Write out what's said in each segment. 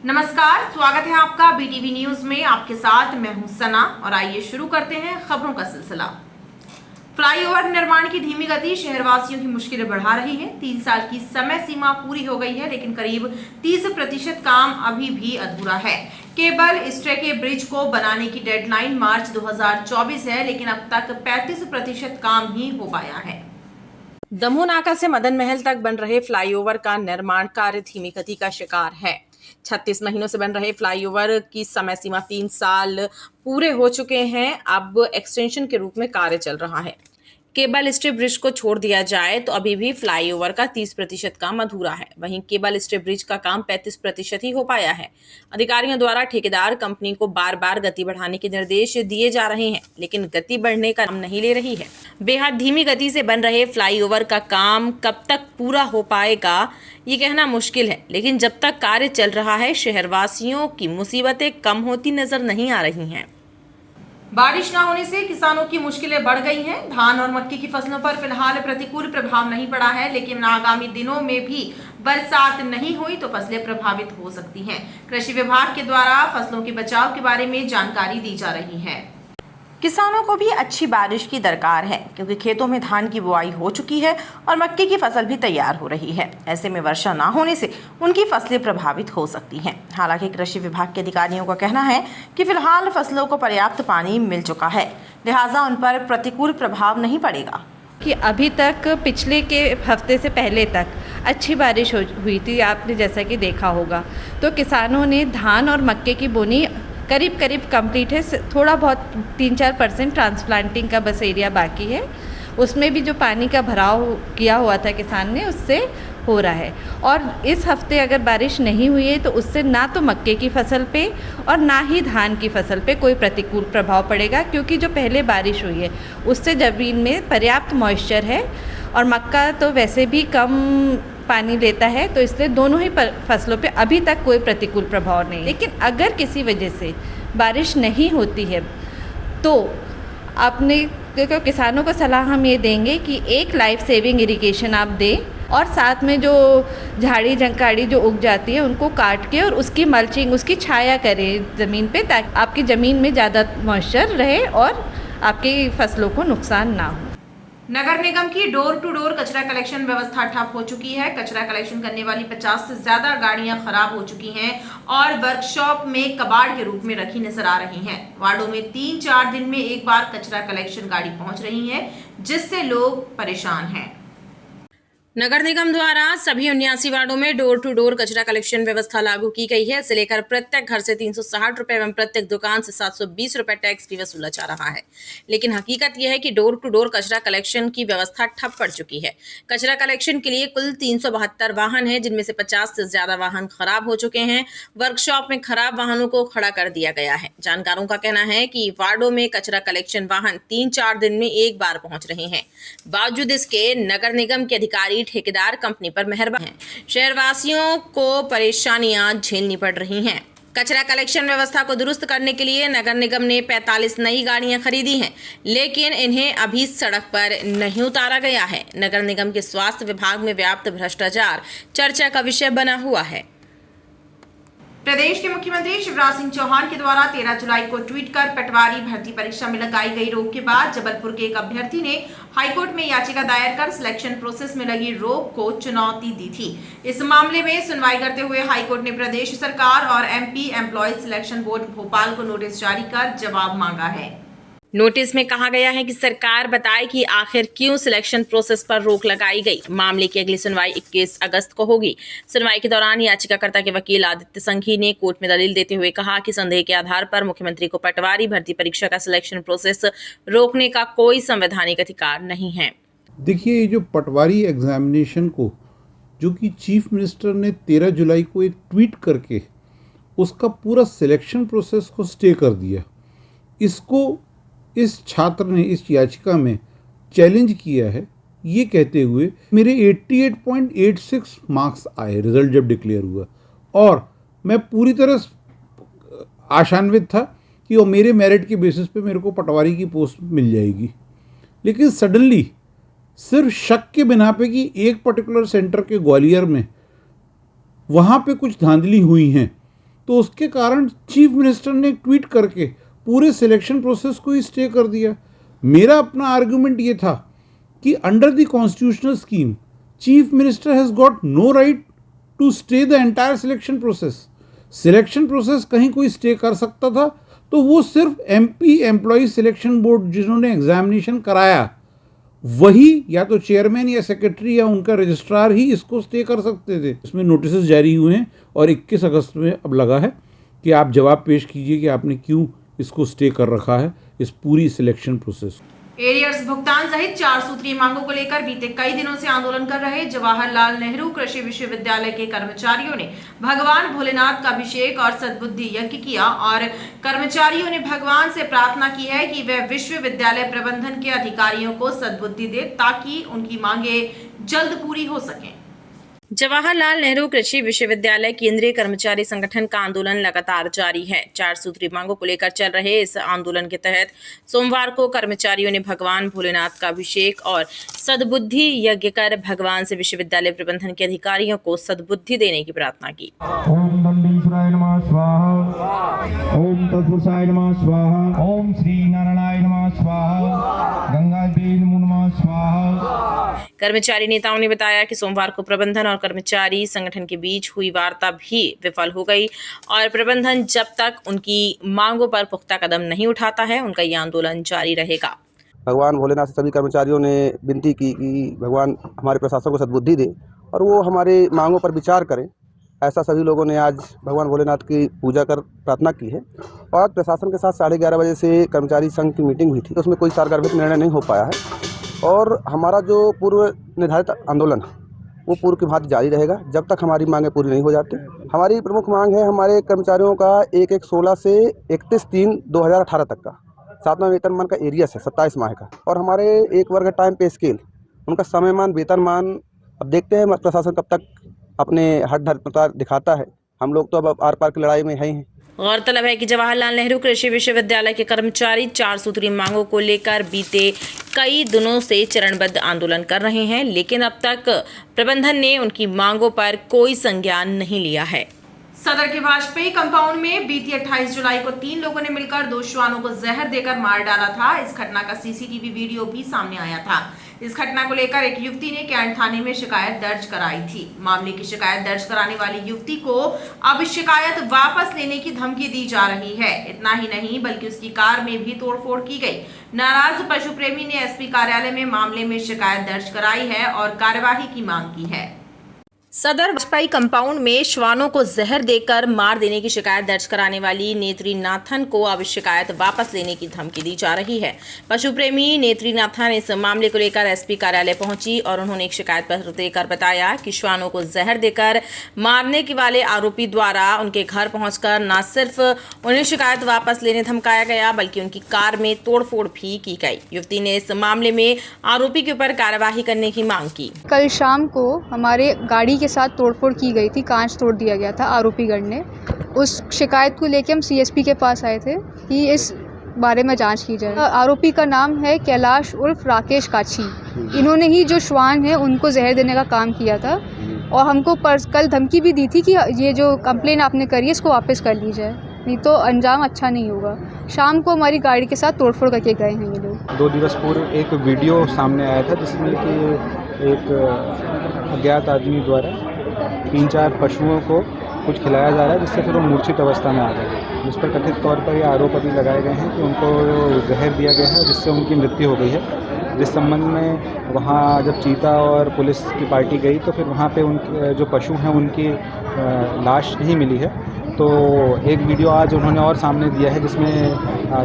नमस्कार, स्वागत है आपका बीटीवी न्यूज में। आपके साथ मैं हूं सना और आइए शुरू करते हैं खबरों का सिलसिला। फ्लाईओवर निर्माण की धीमी गति शहरवासियों की मुश्किलें बढ़ा रही है। 3 साल की समय सीमा पूरी हो गई है, लेकिन करीब 30% काम अभी भी अधूरा है। केबल स्टे के ब्रिज को बनाने की डेडलाइन मार्च 2024 है, लेकिन अब तक 35% काम ही हो पाया है। दमोह नाका से मदन महल तक बन रहे फ्लाईओवर का निर्माण कार्य धीमी गति का शिकार है। 36 महीनों से बन रहे फ्लाईओवर की समय सीमा 3 साल पूरे हो चुके हैं। अब एक्सटेंशन के रूप में कार्य चल रहा है। केबल स्टे ब्रिज को छोड़ दिया जाए तो अभी भी फ्लाईओवर का 30% काम अधूरा है। वहीं केबल स्टे ब्रिज का काम 35% ही हो पाया है। अधिकारियों द्वारा ठेकेदार कंपनी को बार बार गति बढ़ाने के निर्देश दिए जा रहे हैं, लेकिन गति बढ़ने का नाम नहीं ले रही है। बेहद धीमी गति से बन रहे फ्लाईओवर का काम कब तक पूरा हो पाएगा ये कहना मुश्किल है, लेकिन जब तक कार्य चल रहा है शहरवासियों की मुसीबतें कम होती नजर नहीं आ रही हैं। बारिश न होने से किसानों की मुश्किलें बढ़ गई हैं। धान और मक्के की फसलों पर फिलहाल प्रतिकूल प्रभाव नहीं पड़ा है, लेकिन आगामी दिनों में भी बरसात नहीं हुई तो फसलें प्रभावित हो सकती हैं। कृषि विभाग के द्वारा फसलों के बचाव के बारे में जानकारी दी जा रही है। किसानों को भी अच्छी बारिश की दरकार है, क्योंकि खेतों में धान की बुआई हो चुकी है और मक्के की फसल भी तैयार हो रही है। ऐसे में वर्षा ना होने से उनकी फसलें प्रभावित हो सकती हैं। हालांकि कृषि विभाग के अधिकारियों का कहना है कि फिलहाल फसलों को पर्याप्त पानी मिल चुका है, लिहाजा उन पर प्रतिकूल प्रभाव नहीं पड़ेगा। कि अभी तक पिछले के हफ्ते से पहले तक अच्छी बारिश हुई थी, आपने जैसा कि देखा होगा। तो किसानों ने धान और मक्के की बोनी करीब करीब कंप्लीट है। थोड़ा बहुत 3-4% ट्रांसप्लांटिंग का बस एरिया बाकी है। उसमें भी जो पानी का भराव किया हुआ था किसान ने, उससे हो रहा है। और इस हफ्ते अगर बारिश नहीं हुई है तो उससे ना तो मक्के की फसल पे और ना ही धान की फसल पे कोई प्रतिकूल प्रभाव पड़ेगा, क्योंकि जो पहले बारिश हुई है उससे ज़मीन में पर्याप्त मॉइस्चर है और मक्का तो वैसे भी कम पानी लेता है, तो इसलिए दोनों ही फसलों पे अभी तक कोई प्रतिकूल प्रभाव नहीं। लेकिन अगर किसी वजह से बारिश नहीं होती है तो आपने किसानों को सलाह हम ये देंगे कि एक लाइफ सेविंग इरिगेशन आप दें और साथ में जो झाड़ी झंकाड़ी जो उग जाती है उनको काट के और उसकी मल्चिंग, उसकी छाया करें ज़मीन पे, ताकि आपकी ज़मीन में ज़्यादा मॉइस्चर रहे और आपकी फसलों को नुकसान ना हो। नगर निगम की डोर टू डोर कचरा कलेक्शन व्यवस्था ठप हो चुकी है। कचरा कलेक्शन करने वाली 50 से ज्यादा गाड़ियां खराब हो चुकी हैं और वर्कशॉप में कबाड़ के रूप में रखी नजर आ रही हैं। वार्डों में 3-4 दिन में एक बार कचरा कलेक्शन गाड़ी पहुंच रही है, जिससे लोग परेशान हैं। नगर निगम द्वारा सभी 79 वार्डों में डोर टू डोर कचरा कलेक्शन व्यवस्था लागू की गई है। इसे लेकर प्रत्येक घर से 360 रुपए एवं प्रत्येक दुकान से 720 रुपए टैक्स भी वसूला जा रहा है। लेकिन हकीकत यह है कि डोर टू डोर कचरा कलेक्शन की व्यवस्था ठप पड़ चुकी है। कचरा कलेक्शन के लिए कुल 372 वाहन है, जिनमें से 50 से ज्यादा वाहन खराब हो चुके हैं। वर्कशॉप में खराब वाहनों को खड़ा कर दिया गया है। जानकारों का कहना है कि वार्डों में कचरा कलेक्शन वाहन 3-4 दिन में एक बार पहुंच रहे हैं। बावजूद इसके नगर निगम के अधिकारी ठेकेदार कंपनी पर मेहरबान हैं। शहरवासियों को परेशानियां झेलनी पड़ रही हैं। कचरा कलेक्शन व्यवस्था को दुरुस्त करने के लिए नगर निगम ने 45 नई गाड़ियां खरीदी हैं, लेकिन इन्हें अभी सड़क पर नहीं उतारा गया है। नगर निगम के स्वास्थ्य विभाग में व्याप्त भ्रष्टाचार चर्चा का विषय बना हुआ है। प्रदेश के मुख्यमंत्री शिवराज सिंह चौहान के द्वारा 13 जुलाई को ट्वीट कर पटवारी भर्ती परीक्षा में लगाई गई रोक के बाद जबलपुर के एक अभ्यर्थी ने हाईकोर्ट में याचिका दायर कर सिलेक्शन प्रोसेस में लगी रोक को चुनौती दी थी। इस मामले में सुनवाई करते हुए हाईकोर्ट ने प्रदेश सरकार और MP employees selection board Bhopal को नोटिस जारी कर जवाब मांगा है। नोटिस में कहा गया है कि सरकार बताए कि आखिर क्यों सिलेक्शन प्रोसेस पर रोक लगाई गई। मामले की अगली सुनवाई 21 अगस्त को होगी। सुनवाई के दौरान याचिकाकर्ता के वकील आदित्य संघी ने कोर्ट में दलील देते हुए कहा कि संदेह के आधार पर मुख्यमंत्री को पटवारी भर्ती परीक्षा का सिलेक्शन प्रोसेस रोकने का कोई संवैधानिक अधिकार नहीं है। देखिए, ये जो पटवारी एग्जामिनेशन को जो कि चीफ मिनिस्टर ने 13 जुलाई को एक ट्वीट करके उसका पूरा सिलेक्शन प्रोसेस को स्टे कर दिया, इसको इस छात्र ने इस याचिका में चैलेंज किया है, ये कहते हुए मेरे 88.86 मार्क्स आए रिजल्ट जब डिक्लेयर हुआ और मैं पूरी तरह आशान्वित था कि वो मेरे मेरिट के बेसिस पे मेरे को पटवारी की पोस्ट मिल जाएगी। लेकिन सडनली सिर्फ शक के बिना पे कि एक पर्टिकुलर सेंटर के ग्वालियर में वहाँ पे कुछ धांधली हुई हैं, तो उसके कारण चीफ मिनिस्टर ने एक ट्वीट करके पूरे सिलेक्शन प्रोसेस को ही स्टे कर दिया। मेरा अपना आर्गुमेंट ये था कि under the constitutional scheme chief minister has got no right to stay the entire selection process. Selection process कहीं कोई स्टे कर सकता था तो वो सिर्फ MP एम्प्लॉय सिलेक्शन बोर्ड जिन्होंने एग्जामिनेशन कराया वही या तो चेयरमैन या सेक्रेटरी या उनका रजिस्ट्रार ही इसको स्टे कर सकते थे। इसमें नोटिस जारी हुए हैं और 21 अगस्त में अब लगा है कि आप जवाब पेश कीजिए कि आपने क्यों इसको स्टे कर रखा है इस पूरी सिलेक्शन प्रोसेस। एरियर्स भुगतान सहित 4 सूत्रीय मांगों को लेकर बीते कई दिनों से आंदोलन कर रहे जवाहरलाल नेहरू कृषि विश्वविद्यालय के कर्मचारियों ने भगवान भोलेनाथ का अभिषेक और सद्बुद्धि यज्ञ किया और कर्मचारियों ने भगवान से प्रार्थना की है कि वह विश्वविद्यालय प्रबंधन के अधिकारियों को सद्बुद्धि दे ताकि उनकी मांगे जल्द पूरी हो सकें। जवाहरलाल नेहरू कृषि विश्वविद्यालय केंद्रीय कर्मचारी संगठन का आंदोलन लगातार जारी है। 4 सूत्री मांगों को लेकर चल रहे इस आंदोलन के तहत सोमवार को कर्मचारियों ने भगवान भोलेनाथ का अभिषेक और सद्बुद्धि यज्ञ कर भगवान से विश्वविद्यालय प्रबंधन के अधिकारियों को सद्बुद्धि देने की प्रार्थना की। ओम दंडीश्वराय नमः स्वाहा, ओम तत्पुरुषाय नमः स्वाहा, ओम श्री नारायणाय नमः स्वाहा, गंगा देवी नमः स्वाहा। कर्मचारी नेताओं ने बताया कि सोमवार को प्रबंधन और कर्मचारी संगठन के बीच हुई वार्ता भी विफल हो गई और प्रबंधन जब तक उनकी मांगों पर पुख्ता कदम नहीं उठाता है उनका ये आंदोलन जारी रहेगा। भगवान भोलेनाथ से सभी कर्मचारियों ने विनती की कि भगवान हमारे प्रशासन को सद्बुद्धि दे और वो हमारे मांगों पर विचार करें। ऐसा सभी लोगों ने आज भगवान भोलेनाथ की पूजा कर प्रार्थना की है और प्रशासन के साथ 11:30 बजे से कर्मचारी संघ की मीटिंग हुई थी, उसमें कोई सारगर्भित निर्णय नहीं हो पाया है और हमारा जो पूर्व निर्धारित आंदोलन वो पूर्व की भांति जारी रहेगा जब तक हमारी मांगें पूरी नहीं हो जाती। हमारी प्रमुख मांग है हमारे कर्मचारियों का 1/1/16 से 31/3/2018 तक का 7वां वेतनमान का एरियस है 27 माह का और हमारे एक वर्ग टाइम पे स्केल उनका समयमान वेतनमान। अब देखते हैं प्रशासन कब तक अपने हट धर्मता दिखाता है। हम लोग तो अब आर पार की लड़ाई में है ही। गौरतलब है कि जवाहरलाल नेहरू कृषि विश्वविद्यालय के कर्मचारी 4 सूत्री मांगों को लेकर बीते कई दिनों से चरणबद्ध आंदोलन कर रहे हैं, लेकिन अब तक प्रबंधन ने उनकी मांगों पर कोई संज्ञान नहीं लिया है। सदर के वाजपेयी कंपाउंड में बीती 28 जुलाई को 3 लोगों ने मिलकर 2 श्वानों को जहर देकर मार डाला था। इस घटना का सीसीटीवी वीडियो भी सामने आया था। इस घटना को लेकर एक युवती ने कैंट थाने में शिकायत दर्ज कराई थी। मामले की शिकायत दर्ज कराने वाली युवती को अब शिकायत वापस लेने की धमकी दी जा रही है। इतना ही नहीं बल्कि उसकी कार में भी तोड़फोड़ की गई। नाराज पशु प्रेमी ने एसपी कार्यालय में मामले में शिकायत दर्ज कराई है और कार्यवाही की मांग की है। सदर वाजपेयी कंपाउंड में श्वानों को जहर देकर मार देने की शिकायत दर्ज कराने वाली नेत्रीनाथन को अब शिकायत वापस लेने की धमकी दी जा रही है। पशु प्रेमी नेत्रीनाथन इस मामले को लेकर एसपी कार्यालय पहुंची और उन्होंने एक शिकायत पत्र देकर बताया कि श्वानों को जहर देकर मारने के वाले आरोपी द्वारा उनके घर पहुंचकर न सिर्फ उन्हें शिकायत वापस लेने धमकाया गया बल्कि उनकी कार में तोड़फोड़ भी की गई। युवती ने इस मामले में आरोपी के ऊपर कार्यवाही करने की मांग की। कल शाम को हमारे गाड़ी के साथ तोड़फोड़ की गई थी, कांच तोड़ दिया गया था आरोपीगण ने। उस शिकायत को लेकर हम सीएसपी के पास आए थे कि इस बारे में जांच की जाए। आरोपी का नाम है कैलाश उर्फ राकेश काछी। इन्होंने ही जो श्वान है उनको जहर देने का काम किया था और हमको कल धमकी भी दी थी कि ये जो कंप्लेन आपने करी है इसको वापस कर ली जाए, नहीं तो अंजाम अच्छा नहीं होगा। शाम को हमारी गाड़ी के साथ तोड़फोड़ करके गए हैं ये लोग। 2 दिवस पूर्व एक वीडियो सामने आया था जिसमें कि एक अज्ञात आदमी द्वारा 3-4 पशुओं को कुछ खिलाया जा रहा है जिससे फिर वो मूर्छित अवस्था में आ गए, जिस पर कथित तौर पर ये आरोप अभी लगाए गए हैं कि उनको जहर दिया गया है जिससे उनकी मृत्यु हो गई है। जिस संबंध में वहाँ जब चीता और पुलिस की पार्टी गई तो फिर वहाँ पे उनके जो पशु हैं उनकी लाश नहीं मिली है। तो एक वीडियो आज उन्होंने और सामने दिया है जिसमें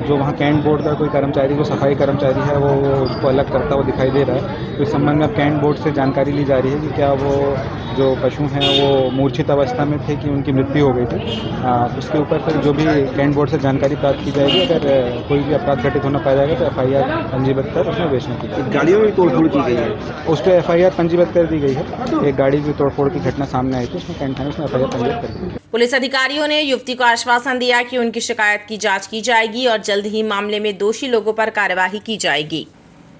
जो वहाँ कैंट बोर्ड का कोई कर्मचारी, जो सफाई कर्मचारी है वो उसको अलग करता हुआ दिखाई दे रहा है। तो इस संबंध में अब कैंट बोर्ड से जानकारी ली जा रही है कि क्या वो जो पशु हैं वो मूर्छित अवस्था में थे कि उनकी मृत्यु हो गई थी। उसके ऊपर फिर जो भी कैंट बोर्ड से जानकारी प्राप्त की जाएगी, अगर कोई भी अपराध घटित होना पाया जाएगा तो FIR पंजीबद्ध कर उसमें बेचने की जाएगी। गाड़ियों में तोड़फोड़ की गई है, उस पर FIR पंजीबद्ध कर दी गई है। एक गाड़ी की तोड़फोड़ की घटना सामने आई थी, उसमें कैंट थाने में FIR पंजीबद्ध कर दी। पुलिस अधिकारियों ने युवती को आश्वासन दिया कि उनकी शिकायत की जांच की जाएगी और जल्द ही मामले में दोषी लोगों पर कार्यवाही की जाएगी।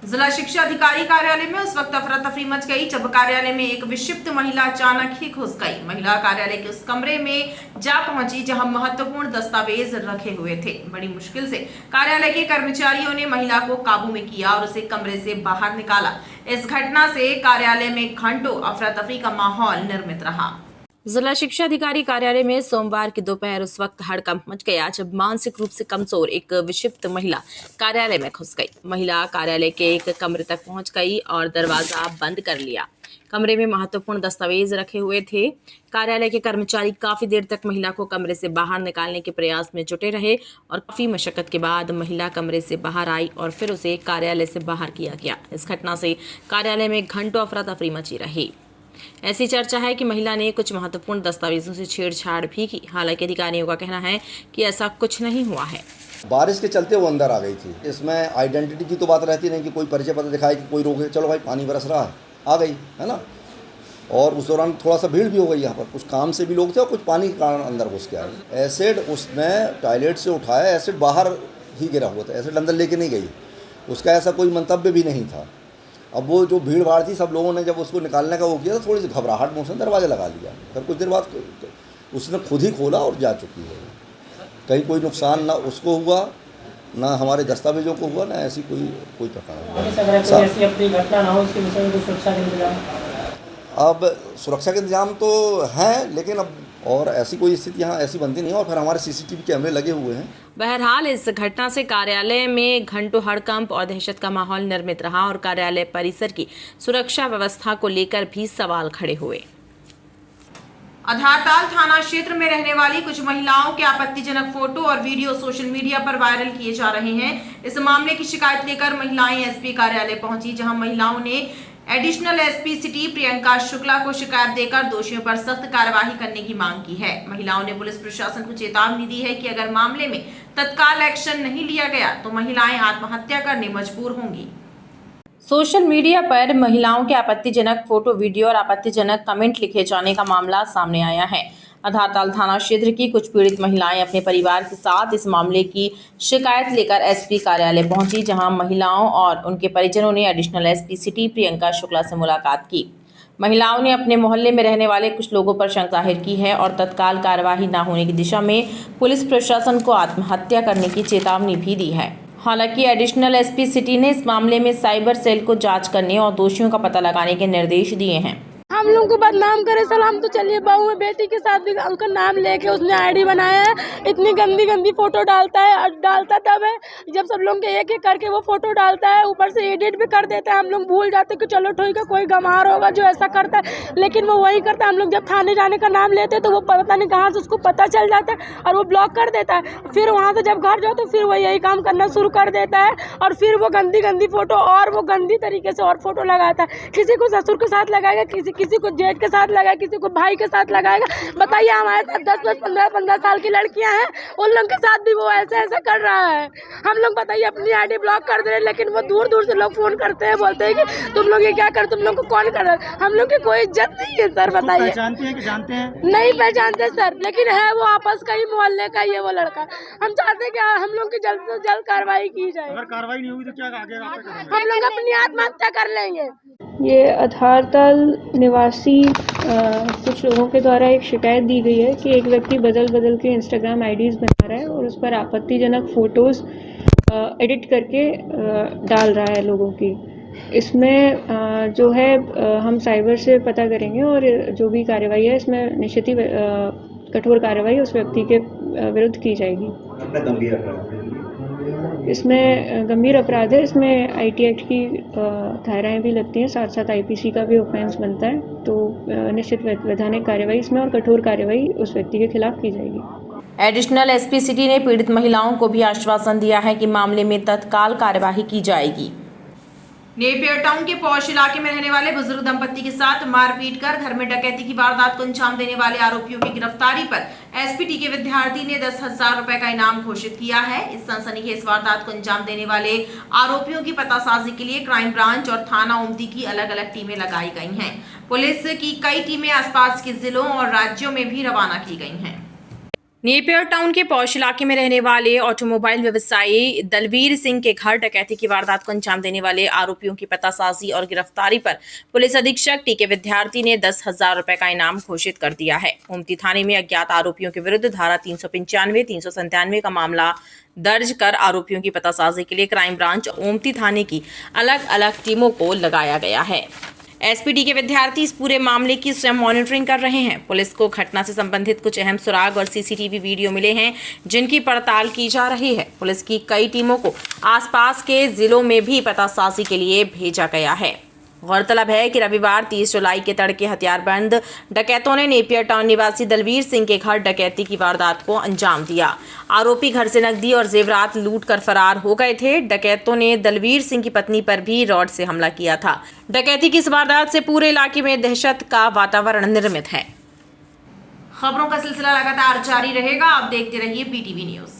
जिला शिक्षा अधिकारी कार्यालय में उस वक्त अफरा तफरी मच गई जब कार्यालय में एक विक्षिप्त महिला अचानक ही घुस गई। महिला कार्यालय के उस कमरे में जा पहुंची जहां महत्वपूर्ण दस्तावेज रखे हुए थे। बड़ी मुश्किल से कार्यालय के कर्मचारियों ने महिला को काबू में किया और उसे कमरे से बाहर निकाला। इस घटना से कार्यालय में घंटों अफरा तफरी का माहौल निर्मित रहा। जिला शिक्षा अधिकारी कार्यालय में सोमवार की दोपहर उस वक्त हड़कंप मच गया जब मानसिक रूप से कमजोर एक विक्षिप्त महिला कार्यालय में घुस गई। महिला कार्यालय के एक कमरे तक पहुंच गई और दरवाजा बंद कर लिया। कमरे में महत्वपूर्ण दस्तावेज रखे हुए थे। कार्यालय के कर्मचारी काफी देर तक महिला को कमरे से बाहर निकालने के प्रयास में जुटे रहे और काफी मशक्कत के बाद महिला कमरे से बाहर आई और फिर उसे कार्यालय से बाहर किया गया। इस घटना से कार्यालय में घंटों अफरा तफरी मची रही। ऐसी चर्चा है कि महिला ने कुछ महत्वपूर्ण दस्तावेजों से छेड़छाड़ भी की। हालांकि अधिकारियों का कहना है कि ऐसा कुछ नहीं हुआ है। बारिश के चलते वो अंदर आ गई थी। इसमें आइडेंटिटी की तो बात रहती नहीं कि कोई परिचय पत्र दिखाए कि कोई रोके, चलो भाई पानी बरस रहा है, आ गई, है ना। और उस दौरान थोड़ा सा भीड़ भी हो गई यहाँ पर, कुछ काम से भी लोग थे और कुछ पानी के कारण अंदर घुस के आ गई। एसिड उसने टॉयलेट से उठाया, एसिड बाहर ही गिरा हुआ था, एसिड अंदर लेके नहीं गई। उसका ऐसा कोई मंतव्य भी नहीं था। अब वो जो भीड़ भाड़ थी, सब लोगों ने जब उसको निकालने का वो किया तो थोड़ी सी घबराहट में उसने दरवाज़ा लगा लिया। फिर कुछ देर बाद उसने खुद ही खोला और जा चुकी है। कहीं कोई नुकसान ना उसको हुआ, ना हमारे दस्तावेजों को हुआ, ना ऐसी कोई प्रकार। अब सुरक्षा के इंतजाम तो हैं, लेकिन अब और ऐसी कोई स्थिति यहाँ ऐसी बनती नहीं है। और फिर हमारे सीसीटीवी कैमरे लगे हुए हैं। बहरहाल इस घटना से कार्यालय में घंटों हड़कंप और दहशत का माहौल निर्मित रहा और कार्यालय परिसर की सुरक्षा व्यवस्था को लेकर भी सवाल खड़े हुए। आधारताल थाना क्षेत्र में रहने वाली कुछ महिलाओं के आपत्तिजनक फोटो और वीडियो सोशल मीडिया पर वायरल किए जा रहे हैं। इस मामले की शिकायत लेकर महिलाएं एसपी कार्यालय पहुंची, जहां महिलाओं ने additional SP city Priyanka Shukla को शिकायत देकर दोषियों पर सख्त कार्यवाही करने की मांग की है। महिलाओं ने पुलिस प्रशासन को चेतावनी दी है कि अगर मामले में तत्काल एक्शन नहीं लिया गया तो महिलाएं आत्महत्या करने मजबूर होंगी। सोशल मीडिया पर महिलाओं के आपत्तिजनक फोटो, वीडियो और आपत्तिजनक कमेंट लिखे जाने का मामला सामने आया है। आधारताल थाना क्षेत्र की कुछ पीड़ित महिलाएं अपने परिवार के साथ इस मामले की शिकायत लेकर एसपी कार्यालय पहुंची, जहां महिलाओं और उनके परिजनों ने additional SP city Priyanka Shukla से मुलाकात की। महिलाओं ने अपने मोहल्ले में रहने वाले कुछ लोगों पर शंका जाहिर की है और तत्काल कार्यवाही न होने की दिशा में पुलिस प्रशासन को आत्महत्या करने की चेतावनी भी दी है। हालांकि एडिशनल एसपी सिटी ने इस मामले में साइबर सेल को जांच करने और दोषियों का पता लगाने के निर्देश दिए हैं। हम लोग को बदनाम करे साल, हम तो चलिए बहू है, बेटी के साथ भी उनका नाम लेके उसने आईडी बनाया है। इतनी गंदी गंदी फोटो डालता है और डालता तब है जब सब लोग के एक एक करके वो फोटो डालता है, ऊपर से एडिट भी कर देता है। हम लोग भूल जाते कि चलो ठीक है कोई गंवार होगा जो ऐसा करता है, लेकिन वो वही करता है। हम लोग जब थाने जाने का नाम लेते हैं तो वो पता नहीं कहाँ से उसको पता चल जाता है और वो ब्लॉक कर देता है। फिर वहाँ से जब घर जाओ तो फिर वो यही काम करना शुरू कर देता है और फिर वो गंदी गंदी फोटो और वो गंदी तरीके से और फोटो लगाता है। किसी को ससुर के साथ लगाएगा, किसी को जेठ के साथ लगाएगा, किसी को भाई के साथ लगाएगा। बताइए हमारे साथ 10-15 साल की लड़कियां हैं, उन लोग के साथ भी वो ऐसा कर रहा है। हम लोग बताइए अपनी आईडी ब्लॉक कर दे रहे हैं, लेकिन वो दूर दूर से लोग फोन करते हैं, बोलते हैं कि तुम लोग ये क्या कर, तुम लोग को कौन कर रहा है। हम लोग की कोई इज्जत नहीं है सर। बताइए जानते हैं कि जानते हैं? नहीं पहचानते सर, लेकिन है वो आपस का ही मोहल्ले का ही है वो लड़का। हम चाहते हैं कि हम लोग की जल्द से जल्द कार्रवाई की जाए। अगर कार्रवाई नहीं होगी तो क्या आगे हम लोग अपनी आत्महत्या कर लेंगे। ये आधारताल निवासी कुछ लोगों के द्वारा एक शिकायत दी गई है कि एक व्यक्ति बदल के इंस्टाग्राम आईडीज़ बना रहा है और उस पर आपत्तिजनक फ़ोटोज़ एडिट करके डाल रहा है लोगों की। इसमें जो है हम साइबर से पता करेंगे और जो भी कार्रवाई है इसमें निश्चित ही कठोर कार्रवाई उस व्यक्ति के विरुद्ध की जाएगी। इसमें गंभीर अपराध है, इसमें आईटी एक्ट की धाराएं भी लगती हैं, साथ साथ आईपीसी का भी ऑफेंस बनता है। तो निश्चित वैधानिक कार्रवाई इसमें और कठोर कार्रवाई उस व्यक्ति के खिलाफ की जाएगी। एडिशनल एसपी सिटी ने पीड़ित महिलाओं को भी आश्वासन दिया है कि मामले में तत्काल कार्यवाही की जाएगी। नेपियर टाउन के पौष इलाके में रहने वाले बुजुर्ग दंपत्ति के साथ मारपीट कर घर में डकैती की वारदात को अंजाम देने वाले आरोपियों की गिरफ्तारी पर एसपीटी के विद्यार्थी ने 10,000 रुपए का इनाम घोषित किया है। इस सनसनीखेज वारदात को अंजाम देने वाले आरोपियों की पतासाजी के लिए क्राइम ब्रांच और थाना ओमती की अलग अलग टीमें लगाई गई हैं। पुलिस की कई टीमें आसपास के जिलों और राज्यों में भी रवाना की गई हैं। नेपियर टाउन के पौष इलाके में रहने वाले ऑटोमोबाइल व्यवसायी दलवीर सिंह के घर डकैती की वारदात को अंजाम देने वाले आरोपियों की पतासाजी और गिरफ्तारी पर पुलिस अधीक्षक टीके विद्यार्थी ने 10,000 रुपए का इनाम घोषित कर दिया है। ओमती थाने में अज्ञात आरोपियों के विरुद्ध धारा 395, 397 का मामला दर्ज कर आरोपियों की पतासाजी के लिए क्राइम ब्रांच ओमती थाने की अलग अलग टीमों को लगाया गया है। एसपीडी के विद्यार्थी इस पूरे मामले की स्वयं मॉनिटरिंग कर रहे हैं। पुलिस को घटना से संबंधित कुछ अहम सुराग और सीसीटीवी वीडियो मिले हैं जिनकी पड़ताल की जा रही है। पुलिस की कई टीमों को आसपास के जिलों में भी पतासाजी के लिए भेजा गया है। गौरतलब है कि रविवार 30 जुलाई के तड़के हथियारबंद डकैतों ने नेपियर टाउन निवासी दलवीर सिंह के घर डकैती की वारदात को अंजाम दिया। आरोपी घर से नकदी और जेवरात लूट कर फरार हो गए थे। डकैतों ने दलवीर सिंह की पत्नी पर भी रॉड से हमला किया था। डकैती की इस वारदात से पूरे इलाके में दहशत का वातावरण निर्मित है। खबरों का सिलसिला लगातार जारी रहेगा। आप देखते रहिए BTV न्यूज।